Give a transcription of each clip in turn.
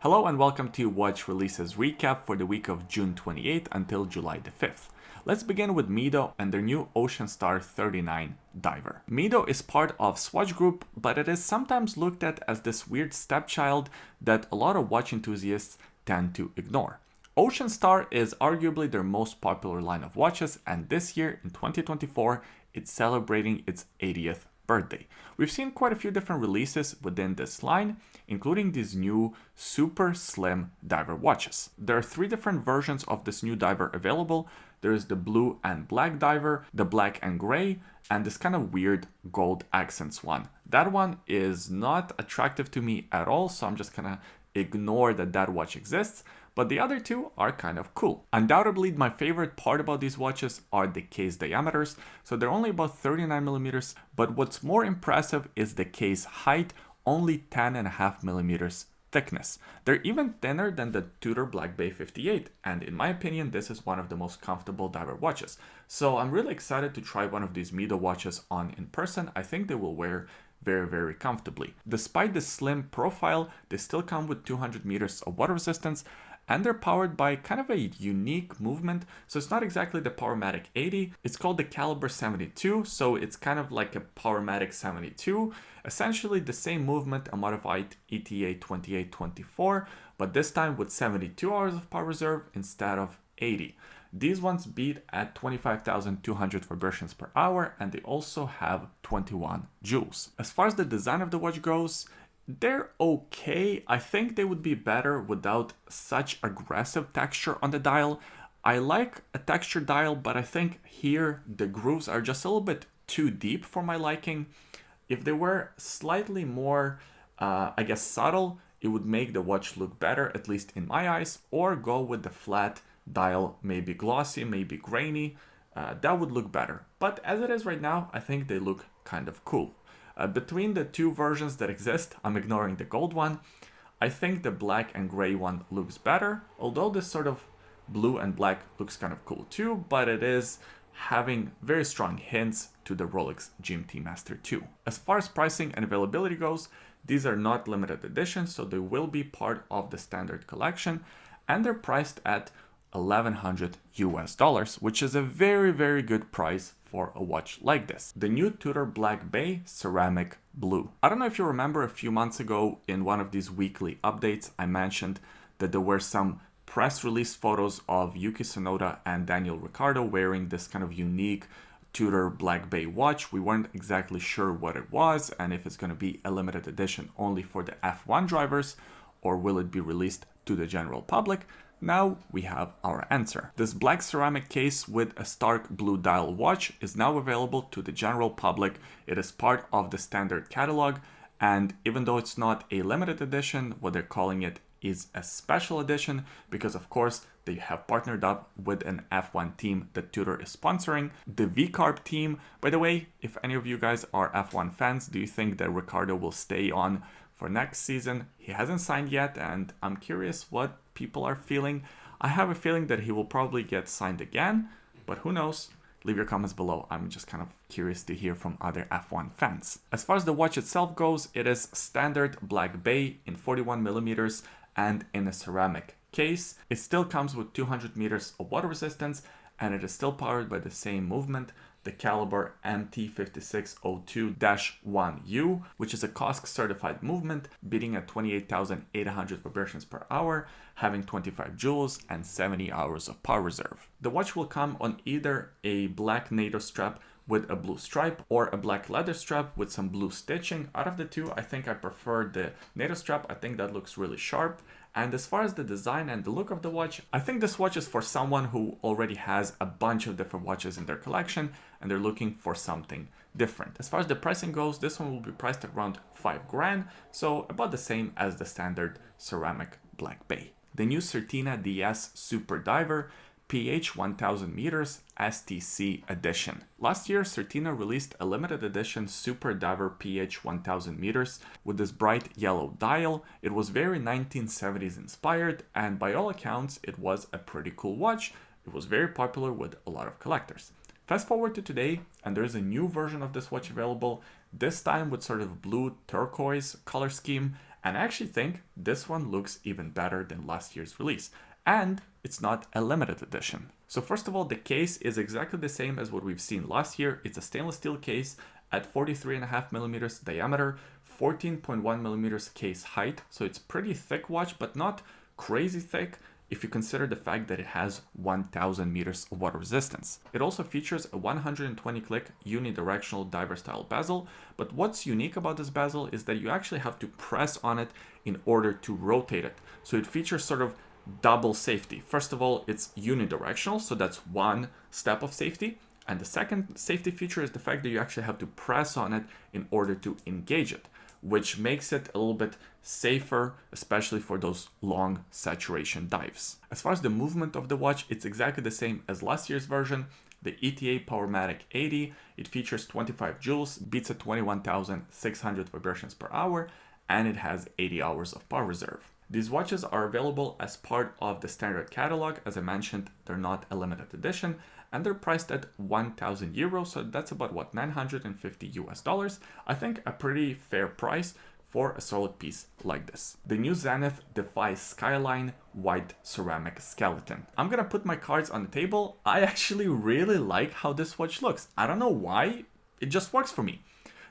Hello and welcome to Watch Releases Recap for the week of June 28th until July the 5th. Let's begin with Mido and their new Ocean Star 39 diver. Mido is part of Swatch Group, but it is sometimes looked at as this weird stepchild that a lot of watch enthusiasts tend to ignore. Ocean Star is arguably their most popular line of watches, and this year in 2024, it's celebrating its 80th birthday. We've seen quite a few different releases within this line, including these new super slim diver watches. There are three different versions of this new diver available. There is the blue and black diver, the black and gray, and this kind of weird gold accents one. That one is not attractive to me at all, so I'm just gonna ignore that watch exists. But the other two are kind of cool. Undoubtedly, my favorite part about these watches are the case diameters. So they're only about 39 millimeters, but what's more impressive is the case height, only 10.5 millimeters thickness. They're even thinner than the Tudor Black Bay 58, and in my opinion, this is one of the most comfortable diver watches. So I'm really excited to try one of these Mido watches on in person. I think they will wear very comfortably. Despite the slim profile, they still come with 200 meters of water resistance, and they're powered by kind of a unique movement. So it's not exactly the Powermatic 80, it's called the Caliber 72, so it's kind of like a Powermatic 72, essentially the same movement, a modified ETA 2824, but this time with 72 hours of power reserve instead of 80. These ones beat at 25,200 vibrations per hour, and they also have 21 joules. As far as the design of the watch goes, they're okay. I think they would be better without such aggressive texture on the dial. I like a texture dial, but I think here the grooves are just a little bit too deep for my liking. If they were slightly more, subtle, it would make the watch look better, at least in my eyes, or go with the flat dial, maybe glossy, maybe grainy. That would look better. But as it is right now, I think they look kind of cool. Between the two versions that exist, I'm ignoring the gold one, I think the black and gray one looks better, although this sort of blue and black looks kind of cool too, but it is having very strong hints to the Rolex GMT Master 2. As far as pricing and availability goes, these are not limited editions, so they will be part of the standard collection, and they're priced at $1,100 US, which is a very good price for a watch like this. The new Tudor Black Bay Ceramic Blue. I don't know if you remember a few months ago in one of these weekly updates, I mentioned that there were some press release photos of Yuki Tsunoda and Daniel Ricciardo wearing this kind of unique Tudor Black Bay watch. We weren't exactly sure what it was and if it's going to be a limited edition only for the F1 drivers or will it be released to the general public. Now we have our answer. This black ceramic case with a stark blue dial watch is now available to the general public. It is part of the standard catalog, and even though it's not a limited edition, what they're calling it is a special edition because of course they have partnered up with an F1 team that Tudor is sponsoring, the V-Carb team. By the way, if any of you guys are F1 fans, do you think that Ricciardo will stay on for next season? He hasn't signed yet, and I'm curious what people are feeling. I have a feeling that he will probably get signed again, but who knows? Leave your comments below. I'm just kind of curious to hear from other F1 fans. As far as the watch itself goes, it is standard Black Bay in 41 millimeters and in a ceramic case. It still comes with 200 meters of water resistance, and it is still powered by the same movement, the Caliber MT5602-1U, which is a COSC certified movement, beating at 28,800 vibrations per hour, having 25 joules and 70 hours of power reserve. The watch will come on either a black NATO strap with a blue stripe or a black leather strap with some blue stitching. Out of the two, I think I prefer the NATO strap. I think that looks really sharp. And as far as the design and the look of the watch, I think this watch is for someone who already has a bunch of different watches in their collection and they're looking for something different. As far as the pricing goes, this one will be priced at around $5,000, so about the same as the standard ceramic Black Bay. The new Certina DS Super Diver PH 1000 meters STC edition. Last year, Certina released a limited edition Super Diver PH 1000 meters with this bright yellow dial. It was very 1970s inspired, and by all accounts, it was a pretty cool watch. It was very popular with a lot of collectors. Fast forward to today, and there's a new version of this watch available, this time with sort of blue turquoise color scheme, And I actually think this one looks even better than last year's release. And it's not a limited edition. So first of all, the case is exactly the same as what we've seen last year. It's a stainless steel case at 43.5 millimeters diameter, 14.1 millimeters case height. So it's pretty thick watch, but not crazy thick if you consider the fact that it has 1000 meters of water resistance. It also features a 120 click unidirectional diver style bezel, but what's unique about this bezel is that you actually have to press on it in order to rotate it. So it features sort of double safety. First of all, it's unidirectional, so that's one step of safety. And the second safety feature is the fact that you actually have to press on it in order to engage it, which makes it a little bit safer, especially for those long saturation dives. As far as the movement of the watch, it's exactly the same as last year's version. The ETA Powermatic 80, it features 25 joules, beats at 21,600 vibrations per hour, and it has 80 hours of power reserve. These watches are available as part of the standard catalog. As I mentioned, they're not a limited edition, and they're priced at 1,000 euros, so that's about what, 950 US dollars. I think a pretty fair price for a solid piece like this. The new Zenith Defy Skyline white ceramic skeleton. I'm gonna put my cards on the table. I actually really like how this watch looks. I don't know why, it just works for me.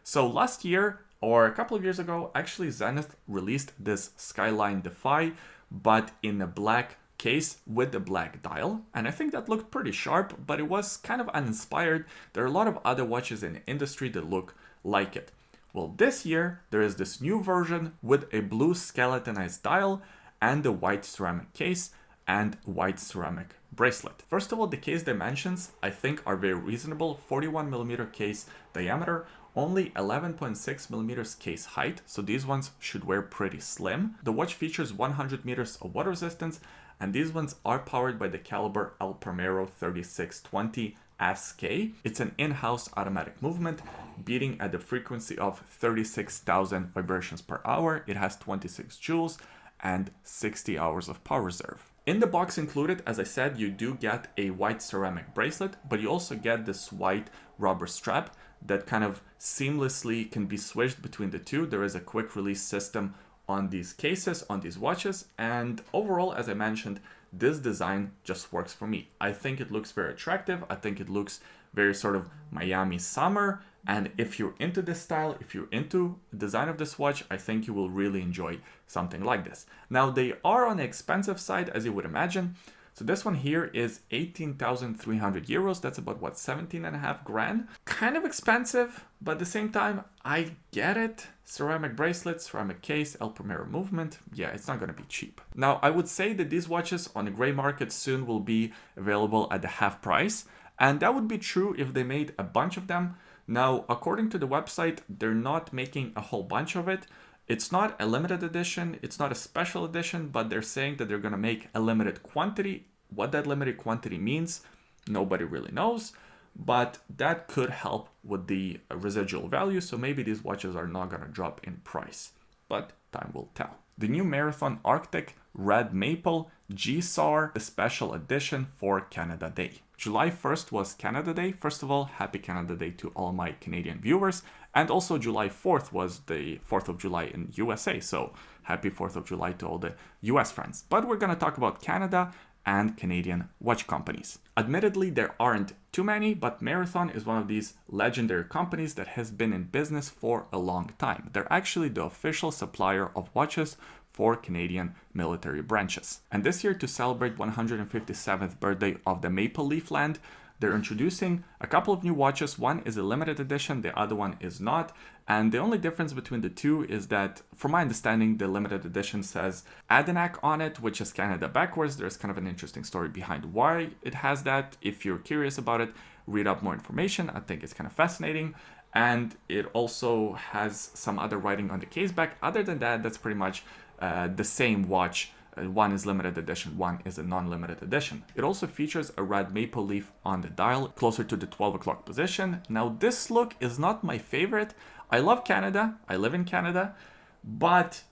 So last year, or a couple of years ago, actually Zenith released this Skyline Defy, but in a black case with the black dial, and I think that looked pretty sharp, but it was kind of uninspired. There are a lot of other watches in the industry that look like it. Well, this year there is this new version with a blue skeletonized dial and a white ceramic case and white ceramic bracelet. First of all, the case dimensions I think are very reasonable. 41 millimeter case diameter, only 11.6 millimeters case height, so these ones should wear pretty slim. The watch features 100 meters of water resistance, and these ones are powered by the caliber El Primero 3620 SK. It's an in-house automatic movement, beating at the frequency of 36,000 vibrations per hour. It has 26 joules and 60 hours of power reserve. In the box included, as I said, you do get a white ceramic bracelet, but you also get this white rubber strap that kind of seamlessly can be switched between the two. There is a quick release system on these cases, on these watches, and overall, as I mentioned, this design just works for me. I think it looks very attractive. I think it looks very sort of Miami summer, and if you're into this style, if you're into the design of this watch, I think you will really enjoy something like this. Now, they are on the expensive side, as you would imagine. So this one here is 18,300 euros. That's about what, 17.5 grand? Kind of expensive, but at the same time, I get it. Ceramic bracelet, ceramic case, El Primero movement. Yeah, it's not gonna be cheap. Now, I would say that these watches on the gray market soon will be available at the half price. And that would be true if they made a bunch of them. Now, according to the website, they're not making a whole bunch of it. It's not a limited edition, it's not a special edition, but they're saying that they're gonna make a limited quantity. What that limited quantity means, nobody really knows, but that could help with the residual value, so maybe these watches are not gonna drop in price, but time will tell. The new Marathon Arctic Red Maple GSAR, the special edition for Canada Day. July 1st was Canada Day. First of all, happy Canada Day to all my Canadian viewers. And also July 4th was the 4th of July in USA. So happy 4th of July to all the US friends. But we're going to talk about Canada and Canadian watch companies. Admittedly, there aren't too many, but Marathon is one of these legendary companies that has been in business for a long time. They're actually the official supplier of watches for Canadian military branches. And this year, to celebrate 157th birthday of the Maple Leaf Land, they're introducing a couple of new watches. One is a limited edition, the other one is not. And the only difference between the two is that, from my understanding, the limited edition says Adinak on it, which is Canada backwards. There's kind of an interesting story behind why it has that. If you're curious about it, read up more information. I think it's kind of fascinating. And it also has some other writing on the case back. Other than that, that's pretty much the same watch. One is limited edition, one is a non-limited edition. It also features a red maple leaf on the dial, closer to the 12 o'clock position. Now, this look is not my favorite. I love Canada, I live in Canada, but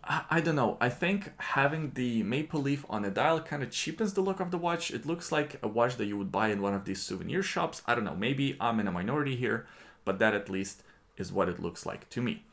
I don't know. I think having the maple leaf on the dial kind of cheapens the look of the watch. It looks like a watch that you would buy in one of these souvenir shops. I don't know, maybe I'm in a minority here, but that at least is what it looks like to me.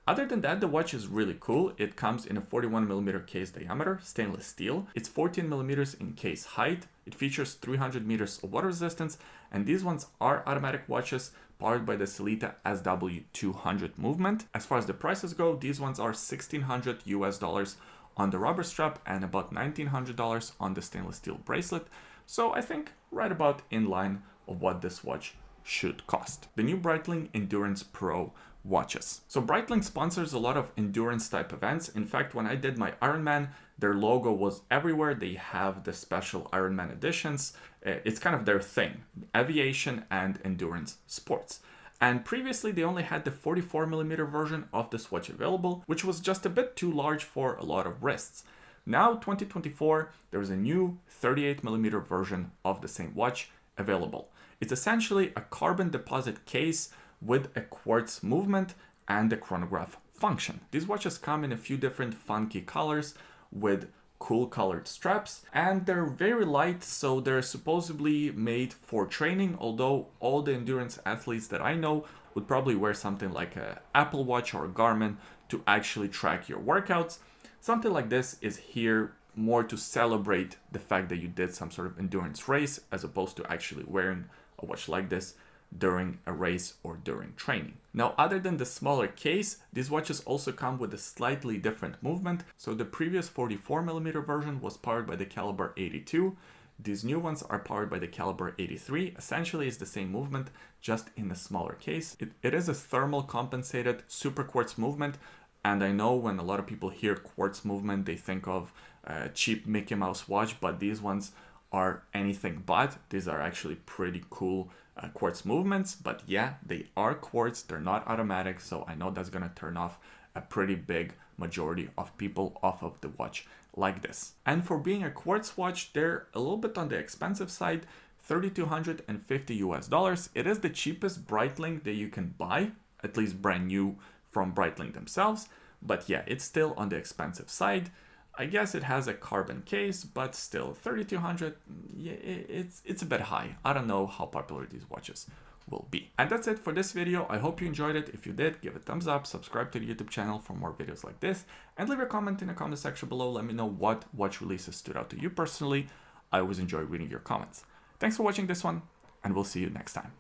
Other than that, the watch is really cool. It comes in a 41mm case diameter, stainless steel. It's 14mm in case height. It features 300 meters of water resistance, and these ones are automatic watches powered by the Sellita SW200 movement. As far as the prices go, these ones are $1,600 US on the rubber strap and about $1,900 on the stainless steel bracelet. So I think right about in line of what this watch should cost. The new Breitling Endurance Pro Watches. So Breitling sponsors a lot of endurance type events. In fact, when I did my Ironman, their logo was everywhere. They have the special Ironman editions. It's kind of their thing, aviation and endurance sports. And previously they only had the 44mm version of this watch available, which was just a bit too large for a lot of wrists. Now, 2024, there's a new 38mm version of the same watch available. It's essentially a carbon deposit case with a quartz movement and a chronograph function. These watches come in a few different funky colors with cool colored straps, and they're very light, so they're supposedly made for training, although all the endurance athletes that I know would probably wear something like an Apple Watch or a Garmin to actually track your workouts. Something like this is here more to celebrate the fact that you did some sort of endurance race, as opposed to actually wearing a watch like this during a race or during training. Now, other than the smaller case, these watches also come with a slightly different movement. So the previous 44mm version was powered by the caliber 82. These new ones are powered by the caliber 83. Essentially, it's the same movement, just in a smaller case. It is a thermal compensated super quartz movement. And I know when a lot of people hear quartz movement, they think of a cheap Mickey Mouse watch, but these ones are anything but. These are actually pretty cool quartz movements, but yeah, they are quartz, they're not automatic, so I know that's gonna turn off a pretty big majority of people off of the watch like this. And for being a quartz watch, they're a little bit on the expensive side, $3,250 US. It is the cheapest Breitling that you can buy, at least brand new from Breitling themselves, but yeah, it's still on the expensive side. I guess it has a carbon case, but still, 3,200, yeah, it's a bit high. I don't know how popular these watches will be. And that's it for this video. I hope you enjoyed it. If you did, give it a thumbs up, subscribe to the YouTube channel for more videos like this, and leave a comment in the comment section below. Let me know what watch releases stood out to you personally. I always enjoy reading your comments. Thanks for watching this one, and we'll see you next time.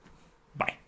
Bye.